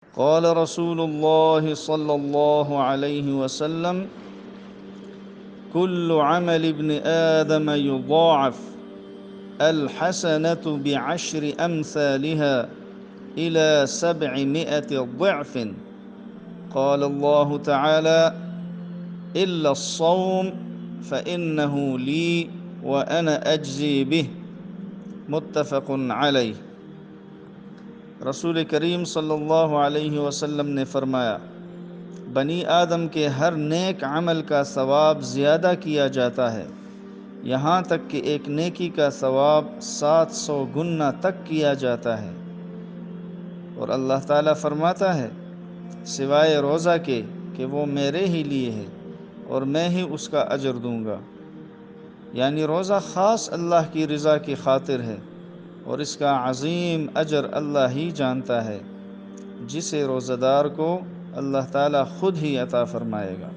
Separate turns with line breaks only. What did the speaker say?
क़ाल रसूलुल्लाह सल्लल्लाहु अलैहि वसल्लम कुल्लु अमल इब्न आदम युज़ाअफ़ अल हसनतु बिअश्रि अम्सालिहा इला सबइमिअति ज़िअफ़िन। क़ाल अल्लाहु तआला इल्ला अस्सौम फ़इन्नहु ली व अना अज्ज़ी बिह। मुत्तफ़क़ुन अलैह। रसूल करीम सल्लल्लाहु अलैहि वसल्लम ने फरमाया, बनी आदम के हर नेक अमल का सवाब ज़्यादा किया जाता है, यहाँ तक कि एक नेकी का सवाब 700 गुना तक किया जाता है। और अल्लाह ताला फरमाता है, सिवाय रोज़ा के कि वो मेरे ही लिए है और मैं ही उसका अजर दूँगा। यानी रोज़ा ख़ास अल्लाह की रज़ा की खातिर है और इसका अज़ीम अजर अल्लाह ही जानता है, जिसे रोज़ादार को अल्लाह ताला ख़ुद ही अता फ़रमाएगा।